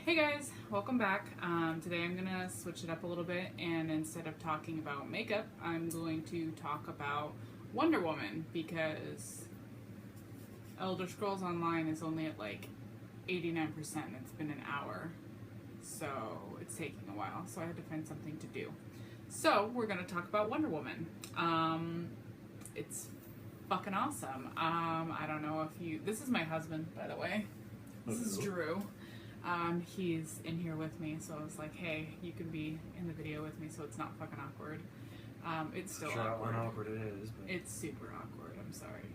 Hey guys, welcome back. Today I'm gonna switch it up a little bit, and instead of talking about makeup, I'm going to talk about Wonder Woman because Elder Scrolls Online is only at like 89%. It's been an hour, so it's taking a while. So I had to find something to do. So we're gonna talk about Wonder Woman. It's fucking awesome. I don't know if you. This is my husband, by the way. This is Drew. He's in here with me, so I was like, hey, you can be in the video with me so it's not fucking awkward. It's still awkward. How awkward it is. But... It's super awkward, I'm sorry.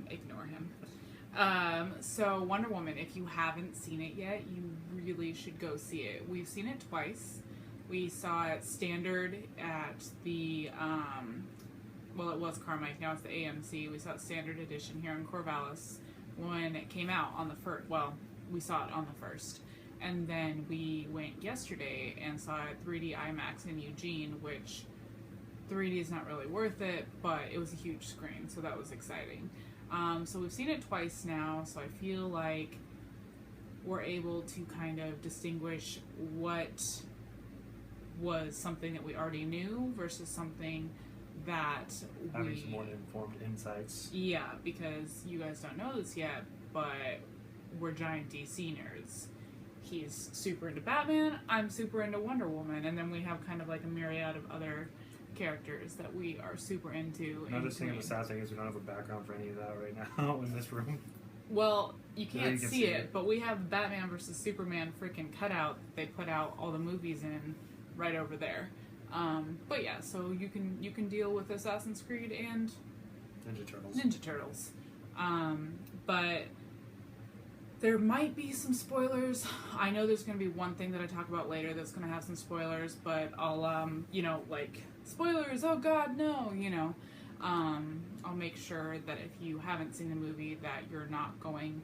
Ignore him. So Wonder Woman, if you haven't seen it yet, you really should go see it. We've seen it twice. We saw it standard at the, well, it was Carmike, now it's the AMC. We saw it standard edition here in Corvallis when it came out on the first, well, we saw it on the first. And then we went yesterday and saw it 3D IMAX in Eugene, which 3D is not really worth it, but it was a huge screen, so that was exciting. So we've seen it twice now, so I feel like we're able to kind of distinguish what was something that we already knew versus something that having some more informed insights. Yeah, because you guys don't know this yet, but we're giant DC nerds. He's super into Batman, I'm super into Wonder Woman, and then we have kind of like a myriad of other characters that we are super into. Another thing of the sad thing is we don't have a background for any of that right now in this room. Well, you can't see it, but we have Batman versus Superman freaking cutout they put out all the movies in right over there. But yeah, so you can deal with Assassin's Creed and Ninja Turtles. But there might be some spoilers. I know there's going to be one thing that I talk about later that's going to have some spoilers, but I'll, like, spoilers, oh god, no, I'll make sure that if you haven't seen the movie that you're not going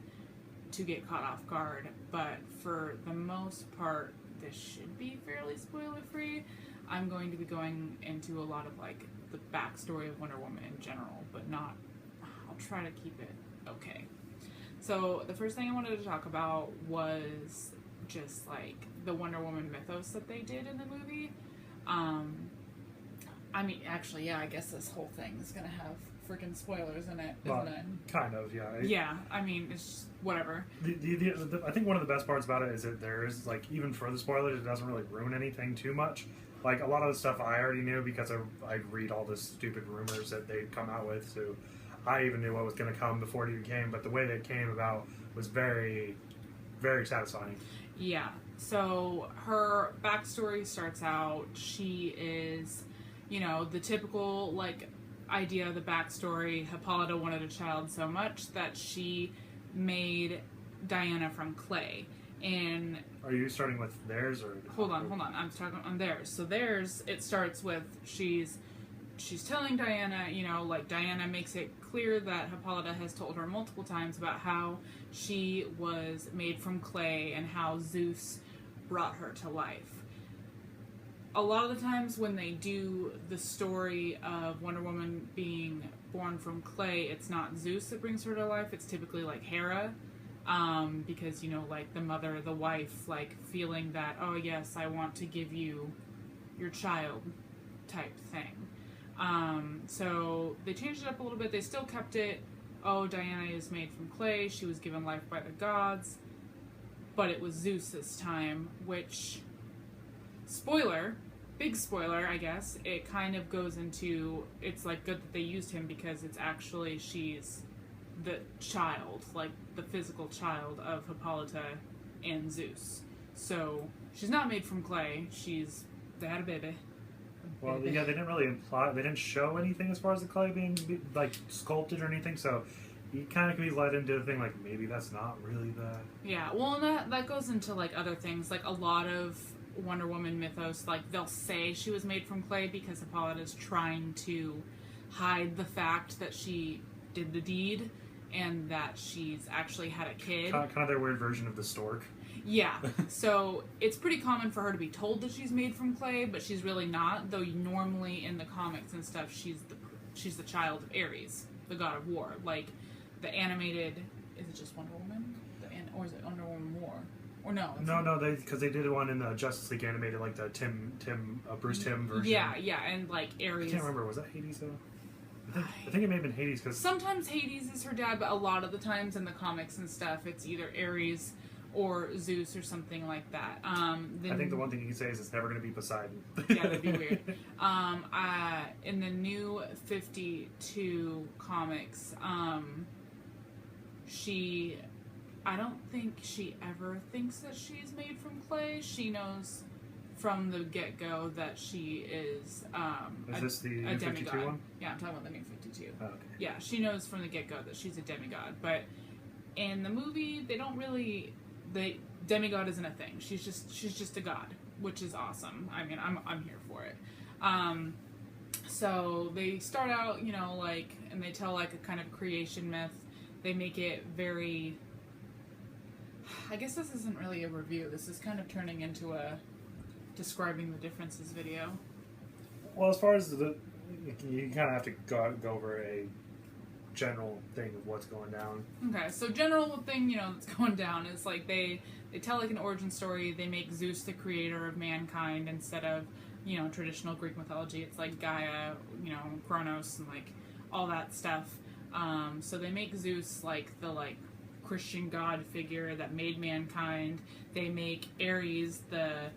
to get caught off guard. But for the most part, this should be fairly spoiler-free. I'm going to be going into a lot of, like, the backstory of Wonder Woman in general, but not, I'll try to keep it okay. So the first thing I wanted to talk about was just like the Wonder Woman mythos that they did in the movie. I mean, actually, yeah, I guess this whole thing is gonna have freaking spoilers in it, isn't it? Kind of, yeah. Yeah, I mean, it's just whatever. I think one of the best parts about it is that there is, like, even for the spoilers, it doesn't really ruin anything too much. Like, a lot of the stuff I already knew because I read all the stupid rumors that they'd come out with, so I even knew what was going to come before it even came, but the way that it came about was very, very satisfying. Yeah, so her backstory starts out, she is, the typical, like, idea of the backstory. Hippolyta wanted a child so much that she made Diana from clay. And are you starting with theirs or? Hold on. I'm starting on theirs. So theirs, it starts with she's telling Diana, like Diana makes it clear that Hippolyta has told her multiple times about how she was made from clay and how Zeus brought her to life. A lot of the times when they do the story of Wonder Woman being born from clay, it's not Zeus that brings her to life, it's typically like Hera. Because, like the mother, the wife, like feeling that, oh yes, I want to give you your child type thing. So they changed it up a little bit. They still kept it, oh, Diana is made from clay, she was given life by the gods, but it was Zeus this time, which, spoiler, big spoiler, I guess, it kind of goes into, it's like good that they used him because it's actually, she's the child, like the physical child of Hippolyta and Zeus. So she's not made from clay, they had a baby. Well, yeah, they didn't really imply, they didn't show anything as far as the clay being, like, sculpted or anything, so you kind of can be led into the thing, like, maybe that's not really the... Yeah, well, and that goes into, like, other things, like, a lot of Wonder Woman mythos, like, they'll say she was made from clay because Hippolyta's trying to hide the fact that she did the deed and that she's actually had a kid. Kind of their weird version of the stork. Yeah, so it's pretty common for her to be told that she's made from clay, but she's really not, though normally in the comics and stuff, she's the child of Ares, the god of war. Like, the animated, is it just Wonder Woman? Or is it Wonder Woman War? Or no? No, because they did one in the Justice League animated, like the Bruce Timm version. Yeah, and like Ares. I can't remember. Was that Hades though? I think it may have been Hades because sometimes Hades is her dad, but a lot of the times in the comics and stuff, it's either Ares or Zeus or something like that. I think the one thing you can say is it's never going to be Poseidon. Yeah, that'd be weird. In the new 52 comics, I don't think she ever thinks that she's made from clay. She knows from the get-go that she is this the a new demigod. 52 one? Yeah, I'm talking about the new 52. Oh, okay. Yeah, she knows from the get-go that she's a demigod, but in the movie they don't really. Demigod isn't a thing. She's just a god, which is awesome. I mean, I'm here for it. So they start out, you know, like, and they tell like a kind of creation myth. They make it very. I guess this isn't really a review. This is kind of turning into a describing the differences video. Well, as far as you kind of have to go over a general thing of what's going down. Okay, so general thing, you know, that's going down is like they tell like an origin story. They make Zeus the creator of mankind instead of, you know, traditional Greek mythology. It's like Gaia, you know, Kronos and like all that stuff. So they make Zeus like the like Christian god figure that made mankind. They make Ares the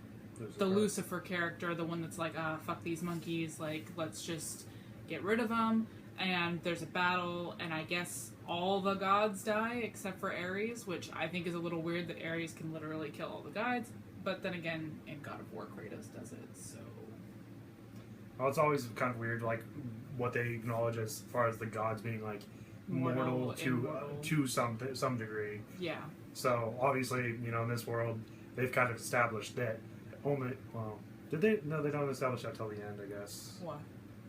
Lucifer character, the one that's like, fuck these monkeys, like let's just get rid of them. And there's a battle, and I guess all the gods die except for Ares, which I think is a little weird that Ares can literally kill all the gods. But then again, in God of War, Kratos does it, so... Well, it's always kind of weird, like, what they acknowledge as far as the gods being, like, mortal to some degree. Yeah. So, obviously, you know, in this world, they've kind of established that only... Well, did they? No, they don't establish that till the end, I guess. What?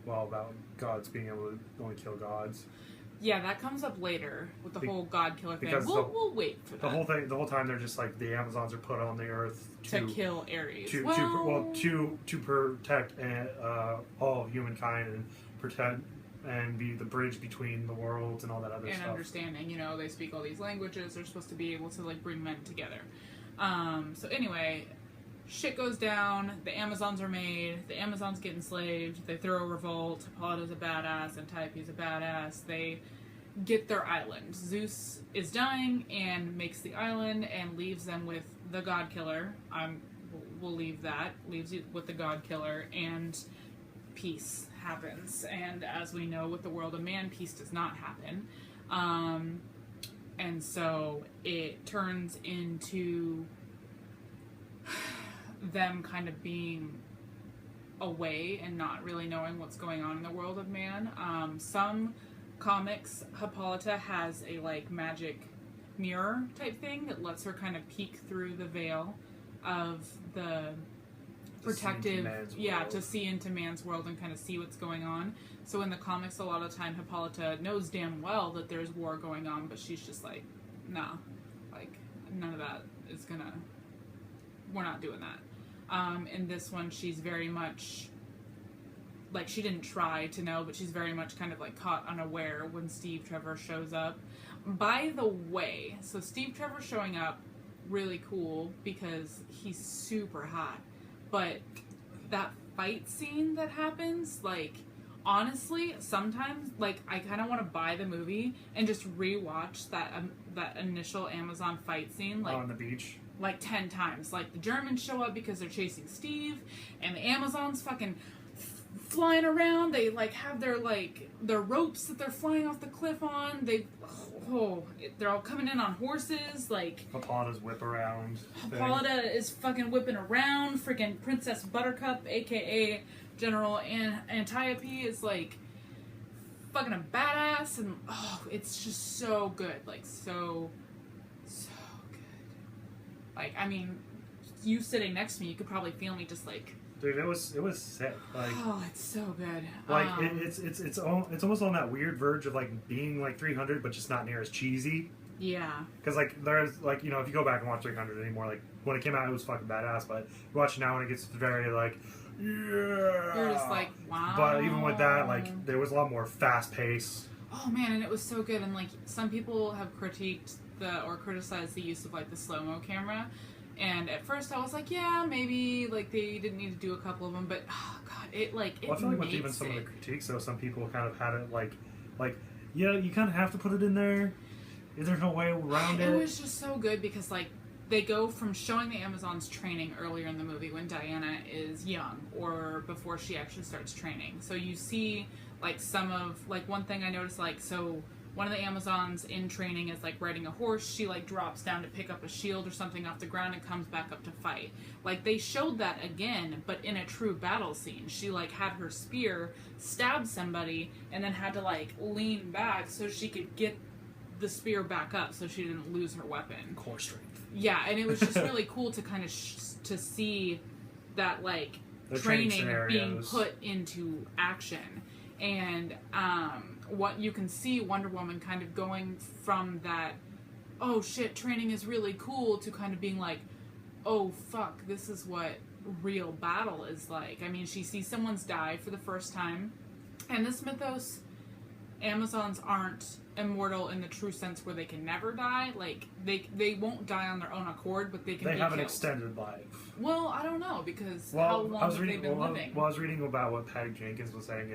Well, about gods being able to only kill gods. Yeah, that comes up later with the whole god killer thing. We'll wait for that. The whole time, they're just like the Amazons are put on the earth to kill Ares. To protect all of humankind and protect and be the bridge between the worlds and all that other stuff. And understanding, you know, they speak all these languages. They're supposed to be able to like bring men together. So anyway. Shit goes down, the Amazons are made, the Amazons get enslaved, they throw a revolt, Hippolyta's a badass, Antiope's a badass, they get their island. Zeus is dying and makes the island and leaves them with the god killer. We'll leave that, leaves you with the god killer, and peace happens. And as we know, with the world of man, peace does not happen. And so it turns into them kind of being away and not really knowing what's going on in the world of man. Some comics, Hippolyta has a like magic mirror type thing that lets her kind of peek through the veil of the protective, to see into man's world and kind of see what's going on. So in the comics, a lot of time Hippolyta knows damn well that there's war going on, but she's just like, nah, like none of that is gonna. We're not doing that. In this one, she's very much, like, she didn't try to know, but she's very much kind of, like, caught unaware when Steve Trevor shows up. By the way, so Steve Trevor showing up, really cool, because he's super hot. But that fight scene that happens, like, honestly, sometimes, like, I kind of want to buy the movie and just rewatch that initial Amazon fight scene, like... on the beach? Like 10 times. Like the Germans show up because they're chasing Steve, and the Amazons fucking flying around. They like have their ropes that they're flying off the cliff on. They're all coming in on horses. Like Hippolyta's whip around. Hippolyta is fucking whipping around. Freaking Princess Buttercup, aka General Antiope, is like fucking a badass, and it's just so good. Like so. Like, I mean, you sitting next to me, you could probably feel me just like... Dude, it was sick. Like, oh, it's so good. Like, it's almost on that weird verge of, like, being, like, 300, but just not near as cheesy. Yeah. Because, like, there's, like, you know, if you go back and watch 300 anymore, like, when it came out, it was fucking badass, but you watch it now and it gets very, like, yeah. You're just like, wow. But even with that, like, there was a lot more fast pace. Oh, man, and it was so good. And, like, some people have criticized the use of, like, the slow-mo camera. And at first I was like, yeah, maybe like they didn't need to do a couple of them, but oh god, it like it Well, I feel like with makes even some of the it. critiques, though, some people kind of had it like, yeah, you kind of have to put it in there. There's no way around it. It was just so good because like they go from showing the Amazons training earlier in the movie when Diana is young or before she actually starts training. So you see like some of like one thing I noticed like so one of the Amazons in training is like riding a horse. She like drops down to pick up a shield or something off the ground and comes back up to fight. Like they showed that again, but in a true battle scene. She like had her spear stab somebody and then had to like lean back so she could get the spear back up so she didn't lose her weapon. Core strength. Yeah, and it was just really cool to kind of to see that like The training being scenarios. put into action, and what you can see Wonder Woman kind of going from that, oh shit, training is really cool, to kind of being like, oh fuck, this is what real battle is like. I mean, she sees someone's die for the first time, and this mythos, Amazons aren't immortal in the true sense where they can never die. Like they won't die on their own accord, but they can. They be have an killed. extended life. Well, I don't know because Well, how long I was have reading. they been Well, living? I was reading about what Patty Jenkins was saying.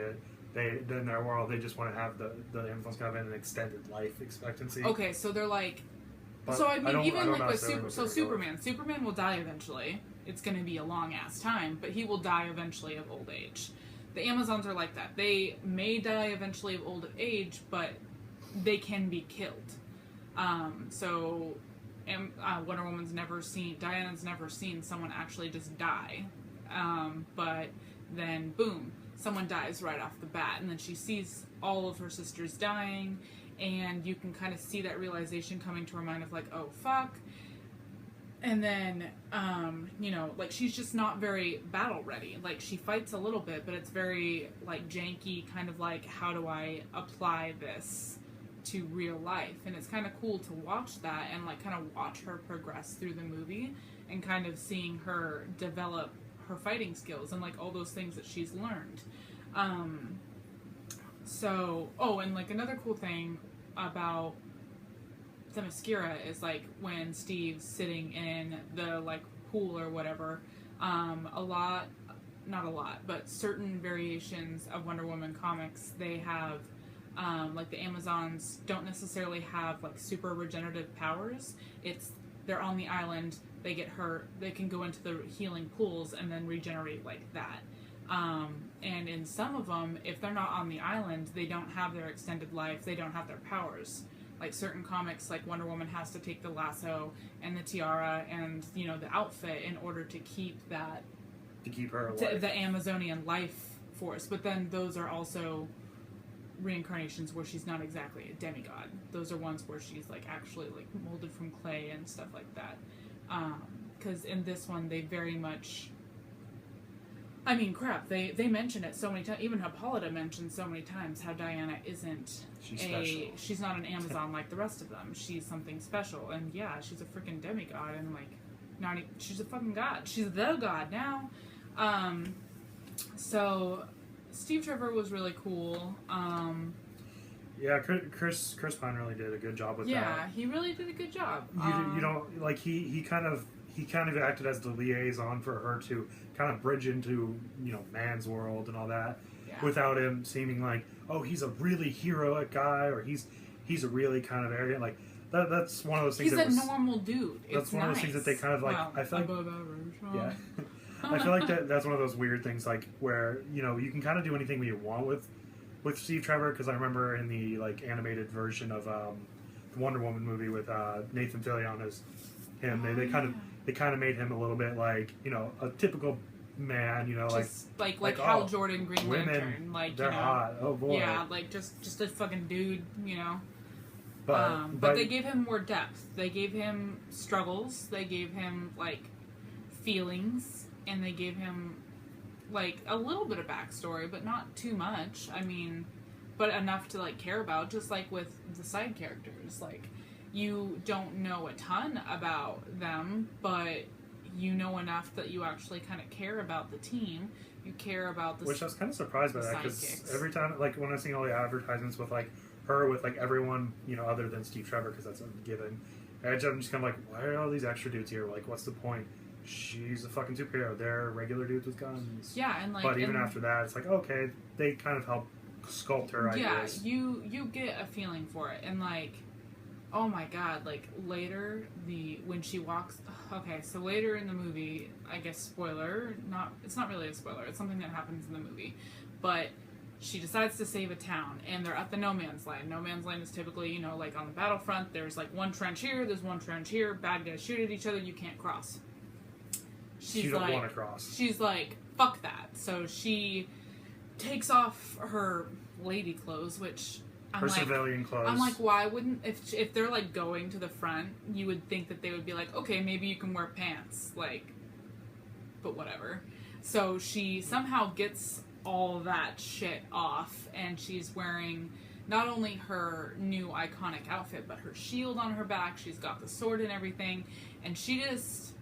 They in their world, they just want to have the Amazons kind of in an extended life expectancy. Okay, so they're like. But So I mean, don't- even don't like know with necessarily what they're Superman will die eventually. It's going to be a long ass time, but he will die eventually of old age. The Amazons are like that. They may die eventually of old age, but they can be killed. Wonder Woman's never seen, Diana's never seen someone actually just die. But then, boom, someone dies right off the bat, and then she sees all of her sisters dying, and you can kind of see that realization coming to her mind of like, oh fuck. And then, like she's just not very battle ready. Like she fights a little bit, but it's very like janky, kind of like, how do I apply this to real life? And it's kind of cool to watch that and like kind of watch her progress through the movie and kind of seeing her develop her fighting skills and like all those things that she's learned. And like another cool thing about Themyscira is like when Steve's sitting in the like pool or whatever, not a lot, but certain variations of Wonder Woman comics, they have like the Amazons don't necessarily have like super regenerative powers. They're on the island, they get hurt, they can go into the healing pools and then regenerate like that. And in some of them, if they're not on the island, they don't have their extended life, they don't have their powers. Like certain comics, like Wonder Woman has to take the lasso and the tiara and, the outfit in order to keep that... To keep her alive. The Amazonian life force. But then those are also reincarnations where she's not exactly a demigod. Those are ones where she's like actually like molded from clay and stuff like that. Because in this one, they very much... I mean, crap, they mention it so many times. Even Hippolyta mentions so many times how Diana isn't she's not an Amazon like the rest of them. She's something special. And yeah, she's a freaking demigod and like, she's a fucking god. She's the god now. So Steve Trevor was really cool. Yeah, Chris Pine really did a good job with that. Yeah, he really did a good job. You don't like he kind of acted as the liaison for her to kind of bridge into man's world and all that, without him seeming like, oh, he's a really heroic guy or he's a really kind of arrogant, like that's one of those things. He's a normal dude. That's one of those things that they kind of like. Well, I feel like, yeah. I feel like that's one of those weird things like where you can kind of do anything you want with Steve Trevor, because I remember in the like animated version of the Wonder Woman movie with Nathan Fillion as him, they kind of made him a little bit like a typical man, just like Hal Jordan, Green women, Lantern, like they're hot. Oh boy, yeah, like just a fucking dude, But they gave him more depth. They gave him struggles. They gave him like feelings, and they gave him like a little bit of backstory, but not too much. I mean, but enough to like care about. Just like with the side characters, like you don't know a ton about them, but you know enough that you actually kind of care about the team. You care about the which I was kind of surprised by that, because sidekicks. every time, like when I seen all the advertisements with like her with like everyone other than Steve Trevor, because that's a given, And I'm just kind of like, why are all these extra dudes here? Like, what's the point? She's a fucking superhero. They're regular dudes with guns. Yeah, and like, but even after that, it's like, okay, they kind of help sculpt her ideas. Yeah, you get a feeling for it, and like, oh my god, like later when she walks. Okay, so later in the movie, I guess spoiler. It's not really a spoiler. It's something that happens in the movie, but she decides to save a town, and they're at the no man's land. No man's land is typically, you know, like on the battlefront. There's like one trench here. There's one trench here. Bad guys shoot at each other. You can't cross. She don't want to cross. She's like, fuck that. So she takes off her lady clothes, which her civilian clothes. I'm like, why wouldn't if they're like going to the front, you would think that they would be like, okay, maybe you can wear pants, like, but whatever. So she somehow gets all that shit off, and she's wearing not only her new iconic outfit, but her shield on her back. She's got the sword and everything, and she just,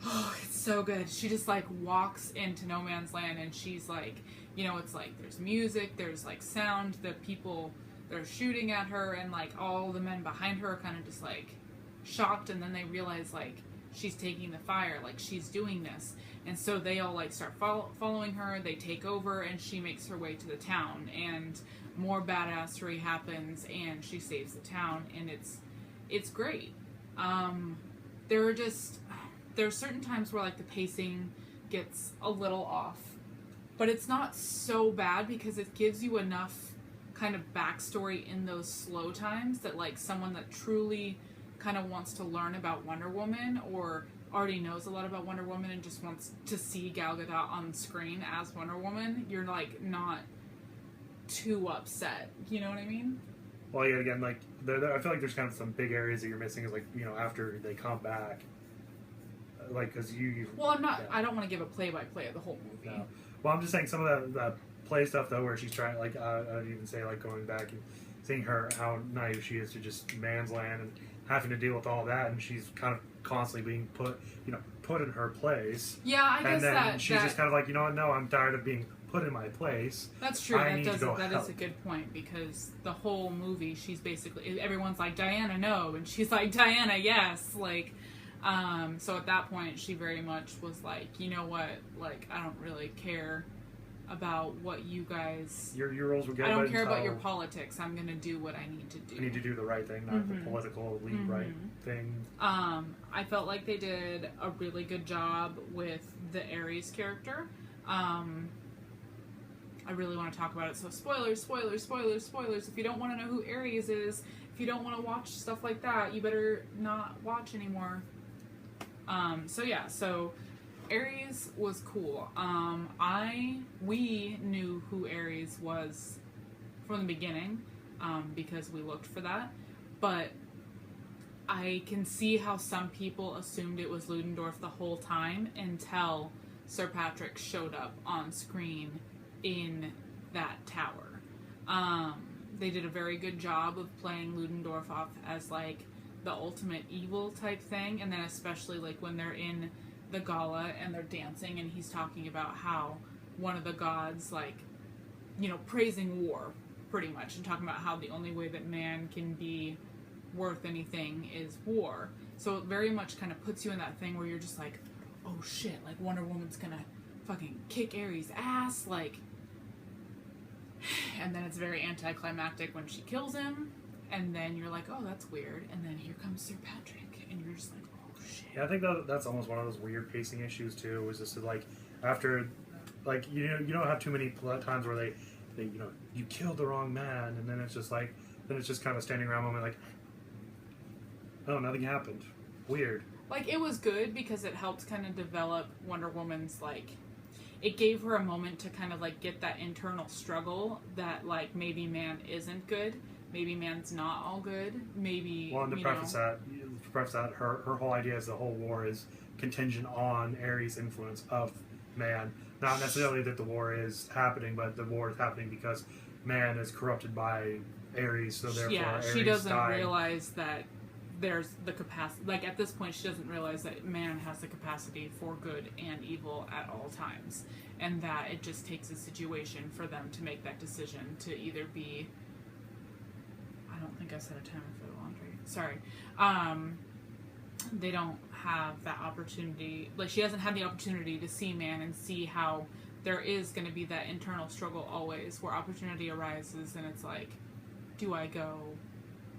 oh, it's so good. She just like walks into no man's land, and she's like, you know, it's like there's music, there's like sound, the people, they're shooting at her, and like all the men behind her are kind of just like shocked, and then they realize like she's taking the fire, like she's doing this, and so they all like start following her. They take over, and she makes her way to the town, and more badassery happens, and she saves the town, and it's great. There's certain times where like the pacing gets a little off, but it's not so bad because it gives you enough kind of backstory in those slow times that like someone that truly kind of wants to learn about Wonder Woman or already knows a lot about Wonder Woman and just wants to see Gal Gadot on screen as Wonder Woman, you're like not too upset. You know what I mean? Well, yeah, again, like I feel like there's kind of some big areas that you're missing is like, you know, after they come back, like because you. Well, I'm not. Yeah. I don't want to give a play-by-play of the whole movie. No. Well, I'm just saying some of the play stuff though, where she's trying, like I'd even say like going back and seeing her how naive she is to just man's land and having to deal with all that, and she's kind of constantly being put in her place. Yeah, I guess that. And then she's just kind of like, you know what? No, I'm tired of being put in my place. That's true. That is a good point, because the whole movie, she's basically, everyone's like, Diana, no, and she's like, Diana, yes, like. So at that point, she very much was like, you know what, like, I don't really care about what you guys... Your roles were good. I don't care about your politics. I'm going to do what I need to do. I need to do the right thing, not the political lead right thing. I felt like they did a really good job with the Ares character. I really want to talk about it, so spoilers. If you don't want to know who Ares is, if you don't want to watch stuff like that, you better not watch anymore. So Ares was cool. We knew who Ares was from the beginning, because we looked for that, but I can see how some people assumed it was Ludendorff the whole time until Sir Patrick showed up on screen in that tower. They did a very good job of playing Ludendorff off as like the ultimate evil type thing, and then especially like when they're in the gala and they're dancing and he's talking about how one of the gods, like, you know, praising war pretty much, and talking about how the only way that man can be worth anything is war. So it very much kind of puts you in that thing where you're just like, oh shit, like Wonder Woman's gonna fucking kick Ares' ass, like, and then it's very anticlimactic when she kills him. And then you're like, oh, that's weird. And then here comes Sir Patrick. And you're just like, oh, shit. Yeah, I think that's almost one of those weird pacing issues, too. Was just like, after, like, you don't have too many times where they you know, you killed the wrong man. And then it's just like, then it's just kind of standing around moment like, oh, nothing happened. Weird. Like, it was good because it helped kind of develop Wonder Woman's, like, it gave her a moment to kind of, like, get that internal struggle that, like, maybe man isn't good. Maybe man's not all good. Maybe, well, and to preface that, her whole idea is the whole war is contingent on Ares' influence of man. Not necessarily that the war is happening, but the war is happening because man is corrupted by Ares, so therefore Ares she doesn't realize that there's the capacity. Like, at this point, she doesn't realize that man has the capacity for good and evil at all times. And that it just takes a situation for them to make that decision to either be... I don't think I set a timer for the laundry. sorry, they don't have that opportunity. Like, she hasn't had the opportunity to see Man and see how there is going to be that internal struggle always, where opportunity arises, and it's like, do I go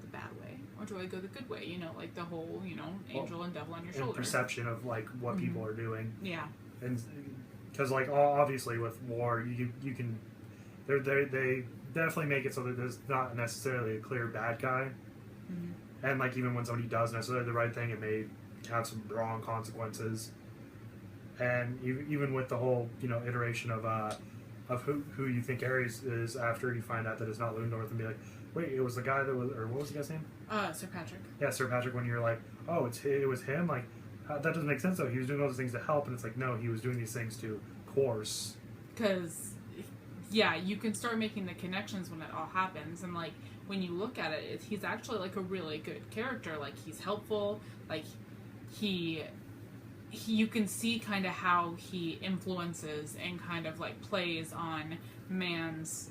the bad way or do I go the good way? You know, like the whole, you know, angel and devil on your shoulder. Perception of like what people are doing. Yeah. And because like obviously with war, you can they definitely make it so that there's not necessarily a clear bad guy. And like even when somebody does necessarily the right thing, it may have some wrong consequences. And even with the whole, you know, iteration of who you think Ares is after you find out that it's not Ludendorff, and be like, wait, it was the guy that was, or what was the guy's name? Sir Patrick. Yeah, Sir Patrick. When you're like, oh, it was him. Like that doesn't make sense though. He was doing all those things to help, and it's like, no, he was doing these things to coerce. Because, yeah, you can start making the connections when it all happens, and like when you look at it, he's actually like a really good character. Like, he's helpful. Like, he you can see kind of how he influences and kind of like plays on Man's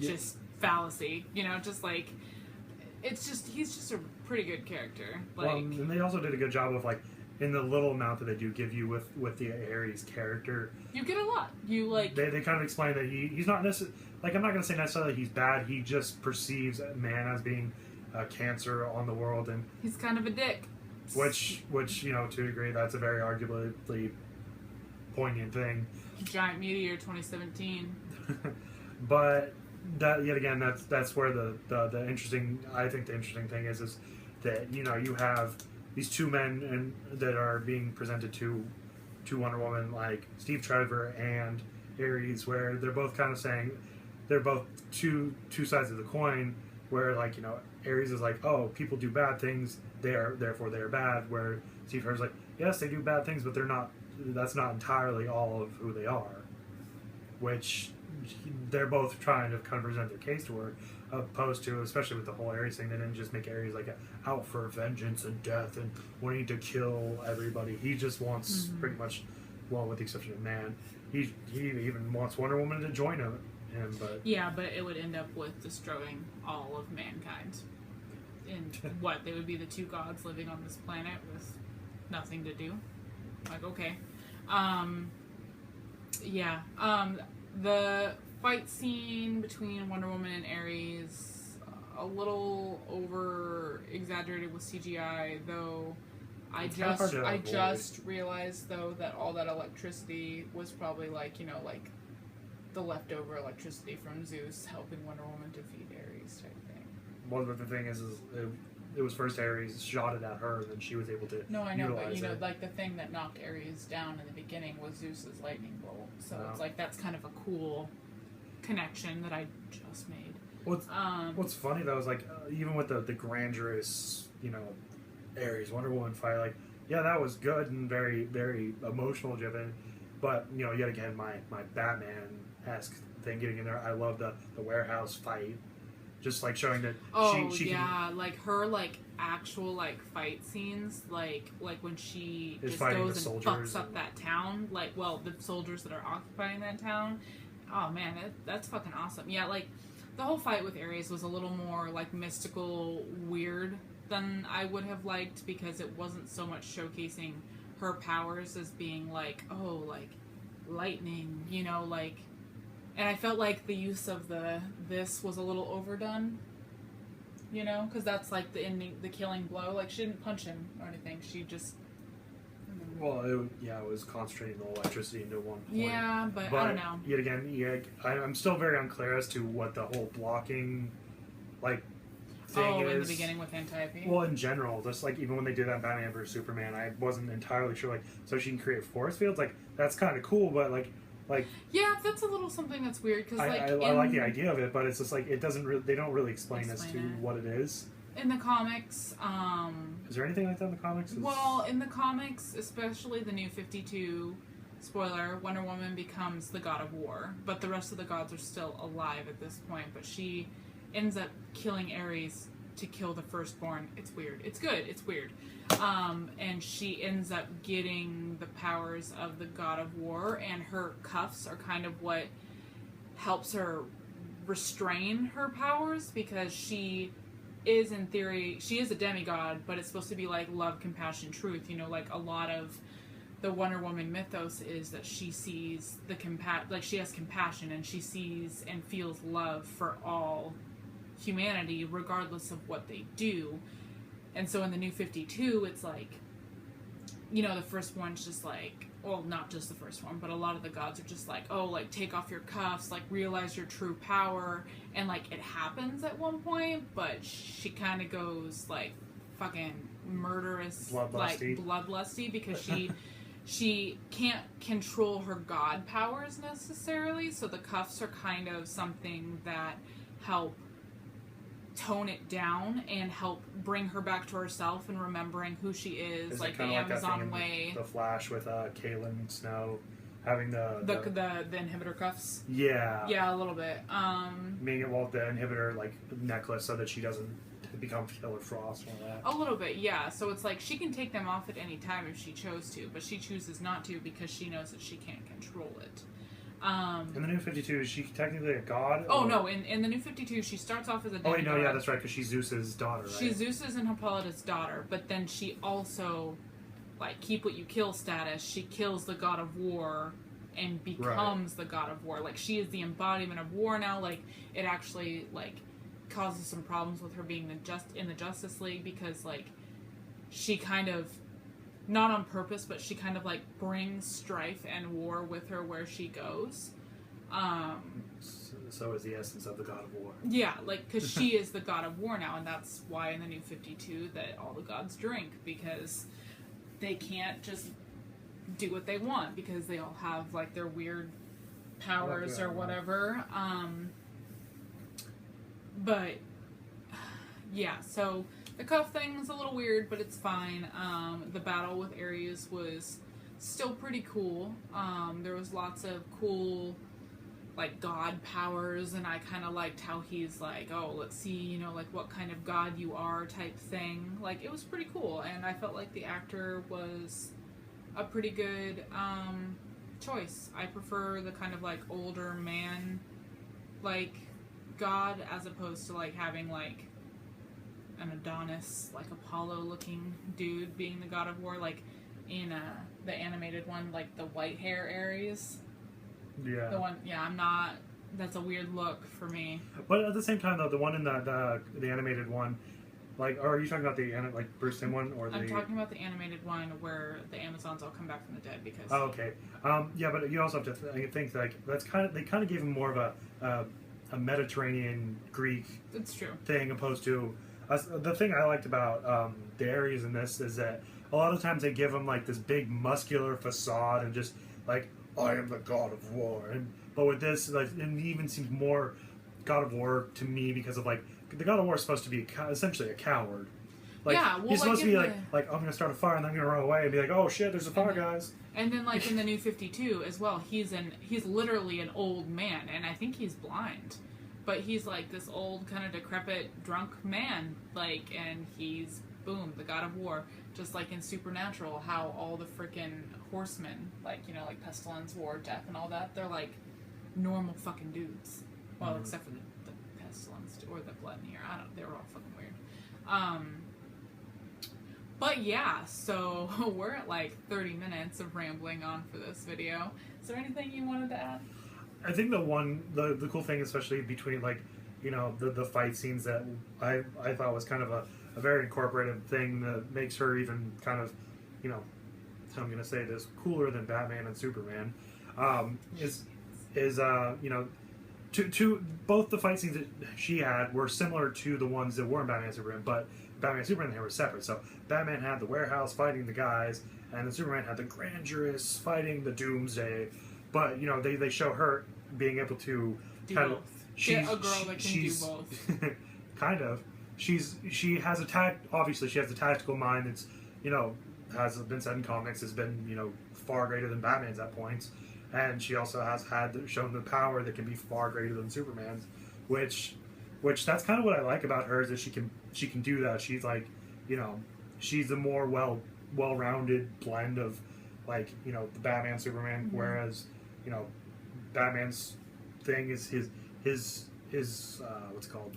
just fallacy, you know, just like he's just a pretty good character. Like, well, and they also did a good job of like in the little amount that they do give you with the Ares character, you get a lot. You like they kind of explain that he's not necessarily, like, I'm not going to say necessarily he's bad. He just perceives Man as being a cancer on the world, and he's kind of a dick. Which you know, to a degree, that's a very arguably poignant thing. Giant Meteor 2017. But that yet again, that's where the interesting, I think the interesting thing is that, you know, you have these two men that are being presented to Wonder Woman, like Steve Trevor and Ares, where they're both kind of saying they're both two sides of the coin. Where, like, you know, Ares is like, oh, people do bad things, therefore they are bad. Where Steve Trevor's like, yes, they do bad things, but that's not entirely all of who they are. Which they're both trying to kind of present their case to her, opposed to, especially with the whole Ares thing, they didn't just make Ares like out for vengeance and death and wanting to kill everybody. He just wants pretty much, well, with the exception of Man, he even wants Wonder Woman to join him. But yeah, but it would end up with destroying all of mankind. And what, they would be the two gods living on this planet with nothing to do? Like, okay. Yeah. The fight scene between Wonder Woman and Ares, a little over exaggerated with CGI, though. I just realized though that all that electricity was probably like, you know, like the leftover electricity from Zeus helping Wonder Woman defeat Ares type thing. Well, the thing is it was first Ares shot it at her, and then she was able to. No, I know, but you know, like the thing that knocked Ares down in the beginning was Zeus's lightning bolt. So it's like that's kind of a cool connection that I just made. What's funny though is like even with the grandiose, you know, Ares Wonder Woman fight, like, yeah, that was good and very, very emotional driven, but, you know, yet again my Batman-esque thing getting in there. I love the warehouse fight, just like showing that she yeah, like her like actual like fight scenes, like when she just goes and fucks up that town, like, well, the soldiers that are occupying that town. Oh man, that's fucking awesome. Yeah, like the whole fight with Ares was a little more like mystical, weird than I would have liked, because it wasn't so much showcasing her powers as being like, oh, like lightning, you know, like, and I felt like the use of this was a little overdone, you know, because that's like the ending, the killing blow. Like, she didn't punch him or anything, she just. Well, it was concentrating the electricity into one point. Yeah, but I don't know. Yet again, I'm still very unclear as to what the whole blocking, like, thing is. In the beginning with Antiope? Well, in general, just like even when they did that Batman vs Superman, I wasn't entirely sure. Like, so she can create force fields. Like, that's kind of cool, but like. Yeah, that's a little something that's weird, because I like the idea of it, but it's just like it doesn't really. They don't really explain as to what it is. In the comics, is there anything like that in the comics? Well, in the comics, especially the New 52, spoiler, Wonder Woman becomes the god of war, but the rest of the gods are still alive at this point, but she ends up killing Ares to kill the firstborn. It's weird. It's good. It's weird. And she ends up getting the powers of the god of war, and her cuffs are kind of what helps her restrain her powers, because she is in theory, she is a demigod, but it's supposed to be like love, compassion, truth. You know, like a lot of the Wonder Woman mythos is that she sees like she has compassion and she sees and feels love for all humanity, regardless of what they do. And so in the New 52, it's like, you know, the first one's just like, well, not just the first one, but a lot of the gods are just like, oh, like, take off your cuffs, like, realize your true power. And, like, it happens at one point, but she kind of goes, like, fucking murderous, bloodlusty, because she can't control her god powers necessarily, so the cuffs are kind of something that help tone it down and help bring her back to herself and remembering who she is like the Amazon way. The Flash with Caitlin Snow having the inhibitor cuffs. Yeah, a little bit. Being it the inhibitor like necklace so that she doesn't become Killer Frost and all that. A little bit, yeah. So it's like she can take them off at any time if she chose to, but she chooses not to because she knows that she can't control it. In the New 52, is she technically a god? Oh, no. In the New 52, she starts off as a demigod. Oh, wait, no, yeah, that's right, because she's Zeus's daughter, right? She's Zeus's and Hippolyta's daughter, but then she also, like, keep what you kill status. She kills the god of war and becomes the god of war. Like, she is the embodiment of war now. Like, it actually, like, causes some problems with her being in the Justice League because, like, she kind of... not on purpose, but she kind of, like, brings strife and war with her where she goes. So is the essence of the God of War. Yeah, like, because she is the God of War now, and that's why in the New 52 that all the gods drink, because they can't just do what they want, because they all have, like, their weird powers or whatever. But, yeah, so... the cuff thing is a little weird, but it's fine. The battle with Ares was still pretty cool. There was lots of cool, like, god powers, and I kind of liked how he's like, oh, let's see, you know, like, what kind of god you are type thing. Like, it was pretty cool, and I felt like the actor was a pretty good choice. I prefer the kind of, like, older man, like, god, as opposed to, like, having, like, an Adonis, like Apollo-looking dude being the god of war, like in the animated one, like the white hair Ares. Yeah. The one, yeah, I'm not. That's a weird look for me. But at the same time, though, the one in the animated one, like, are you talking about the like Bruce Timm one or the? I'm talking about the animated one where the Amazons all come back from the dead because. Oh, okay. Yeah, but you also have to think like they kind of gave him more of a Mediterranean Greek. That's true. Thing opposed to. The thing I liked about the Ares in this is that a lot of times they give him like this big muscular facade and just like I am the god of war, but with this, like, it even seems more god of war to me because of like the god of war is supposed to be essentially a coward. Like, yeah, well, he's supposed to be like I'm gonna start a fire and then I'm gonna run away and be like, oh shit, there's a fire, guys. And then like in the New 52 as well, he's literally an old man, and I think he's blind. But he's, like, this old, kind of decrepit, drunk man, like, and he's, boom, the god of war. Just like in Supernatural, how all the freaking horsemen, like, you know, like Pestilence, War, Death, and all that, they're, like, normal fucking dudes. Well, except for the Pestilence, or the Gluttony, or they were all fucking weird. But yeah, so we're at, like, 30 minutes of rambling on for this video. Is there anything you wanted to add? I think the cool thing, especially between, like, you know, the fight scenes that I thought was kind of a very incorporative thing that makes her even kind of, you know, I'm going to say this, cooler than Batman and Superman, is you know, to both the fight scenes that she had were similar to the ones that were in Batman and Superman, but Batman and Superman, they were separate. So Batman had the warehouse fighting the guys, and then Superman had the Grandurous fighting the Doomsday. But, you know, they show her being able to do both. She's a girl that can do both. Kind of. She has obviously she has a tactical mind that's, you know, has been said in comics, has been, you know, far greater than Batman's at points. And she also has shown the power that can be far greater than Superman's, which that's kind of what I like about her, is that she can do that. She's like, you know, she's a more well-rounded blend of, like, you know, the Batman, Superman, whereas, you know, Batman's thing is his what's it called?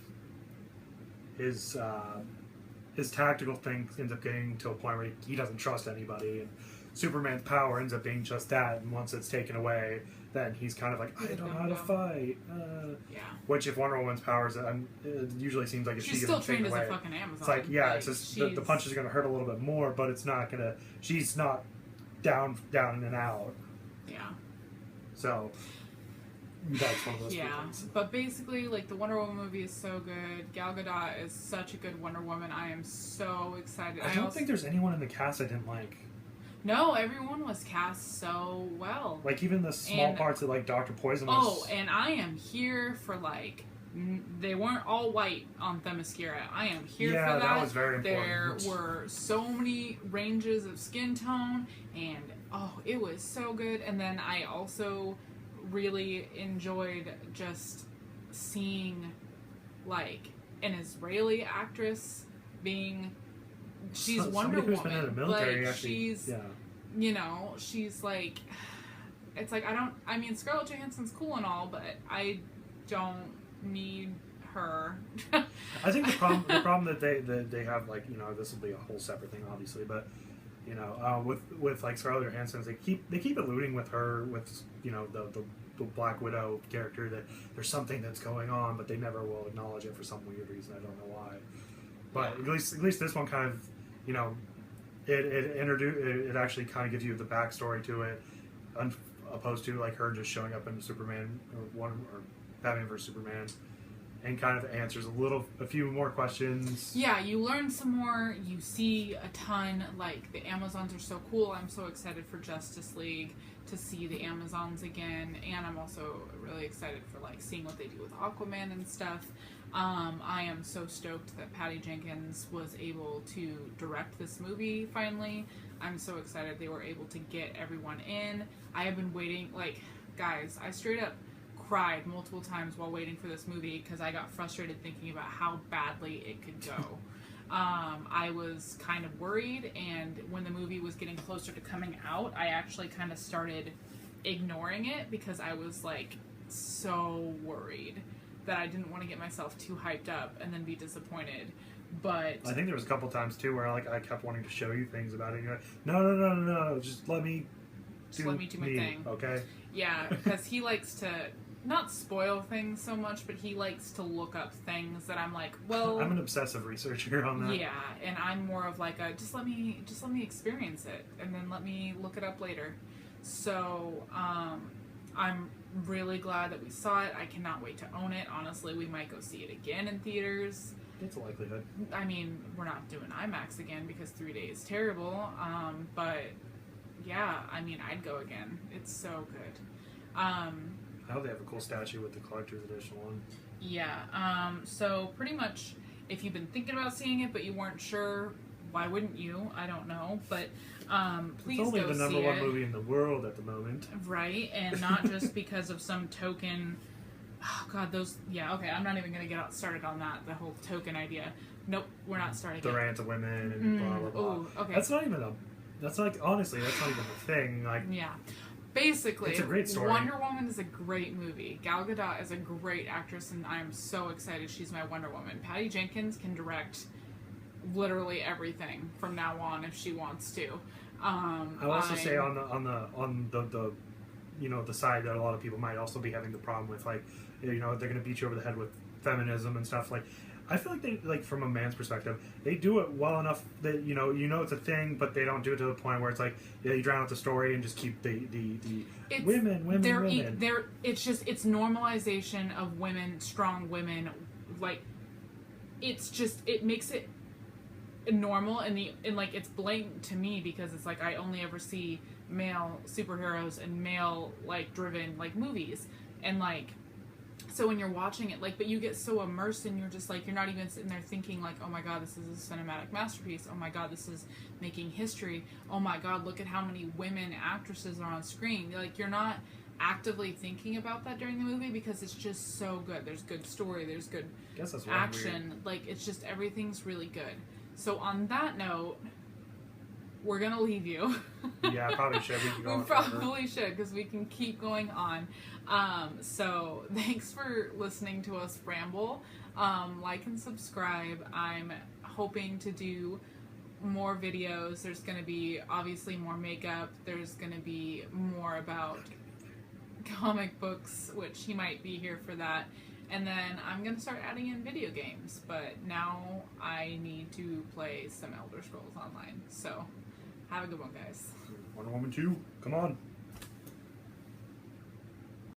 his tactical thing ends up getting to a point where he doesn't trust anybody, and Superman's power ends up being just that. And once it's taken away, then he's kind of like, I don't know how to fight. Yeah. Which, if Wonder Woman's powers, it usually seems like if She's she still gets taken trained as away, a fucking Amazon. it's like, yeah, like, it's just the punch is going to hurt a little bit more, but it's not going to. She's not down and out. Yeah. So that's one of those things. But basically, like, the Wonder Woman movie is so good. Gal Gadot is such a good Wonder Woman. I am so excited. I don't think there's anyone in the cast I didn't like. No, everyone was cast so well. Like, even the small parts that, like, Dr. Poison was... Oh, and I am here for, like... They weren't all white on Themyscira. I am here for that. Yeah, that was very important. There were so many ranges of skin tone, and, it was so good. And then I also really enjoyed just seeing, like, an Israeli actress being... She's Wonder Woman, been in the military, like, actually, she's, you know, she's like, it's like, I mean, Scarlett Johansson's cool and all, but I don't need her. I think the problem that they have, like, you know, this will be a whole separate thing, obviously, but, you know, with like Scarlett Johansson, they keep alluding with her, with, you know, the Black Widow character, that there's something that's going on, but they never will acknowledge it for some weird reason. I don't know why. But at least this one kind of, you know, it actually kind of gives you the backstory to it, opposed to like her just showing up in Superman or Batman vs Superman, and kind of answers a few more questions. Yeah, you learn some more. You see a ton. Like, the Amazons are so cool. I'm so excited for Justice League to see the Amazons again, and I'm also really excited for like seeing what they do with Aquaman and stuff. I am so stoked that Patty Jenkins was able to direct this movie finally. I'm so excited they were able to get everyone in. I have been waiting, like, guys, I straight up cried multiple times while waiting for this movie because I got frustrated thinking about how badly it could go. I was kind of worried, and when the movie was getting closer to coming out, I actually kind of started ignoring it because I was, like, so worried that I didn't want to get myself too hyped up and then be disappointed. But I think there was a couple times too where I kept wanting to show you things about it. And you're like, no, just let me do my thing. Okay? Yeah, because he likes to not spoil things so much, but he likes to look up things that I'm like, well, I'm an obsessive researcher on that. Yeah, and I'm more of like a just let me experience it and then let me look it up later. So I'm really glad that we saw it. I cannot wait to own it. Honestly, we might go see it again in theaters. It's a likelihood. I mean, we're not doing IMAX again because 3D is terrible. But yeah, I mean, I'd go again. It's so good. I hope they have a cool statue with the collector's edition one. Yeah. So pretty much, if you've been thinking about seeing it but you weren't sure, why wouldn't you? I don't know, but please go see it. It's only the number one movie in the world at the moment. Right, and not just because of some token. Oh God, those. Yeah, okay. I'm not even gonna get started on that. The whole token idea. Nope, we're not starting. The rant of women and blah blah blah. Ooh, okay. That's not even a. That's like, honestly, that's not even a thing. Like, yeah. Basically, it's a great story. Wonder Woman is a great movie. Gal Gadot is a great actress, and I'm so excited she's my Wonder Woman. Patty Jenkins can direct literally everything from now on if she wants to. I'll also say on the you know, the side that a lot of people might also be having the problem with, like, you know, they're going to beat you over the head with feminism and stuff. Like, I feel like they, like, from a man's perspective, they do it well enough that, you know it's a thing, but they don't do it to the point where it's like, yeah, you drown out the story and just keep the women. It's just, it's normalization of women, strong women. Like, it's just, it makes it normal, and like, it's blatant to me because it's like I only ever see male superheroes and male, like, driven, like, movies, and like, so when you're watching it, like, but you get so immersed and you're just like, you're not even sitting there thinking like, oh my God, this is a cinematic masterpiece, oh my God, this is making history, oh my God, look at how many women actresses are on screen. Like, you're not actively thinking about that during the movie because it's just so good. There's good story, there's good action, like, it's just, everything's really good. So on that note, we're gonna leave you. Yeah, probably should. We probably should, because we can keep going on. So thanks for listening to us ramble. Like and subscribe. I'm hoping to do more videos. There's going to be obviously more makeup. There's going to be more about comic books, which he might be here for that. And then I'm going to start adding in video games. But now I need to play some Elder Scrolls Online. So have a good one, guys. Wonder Woman 2, come on.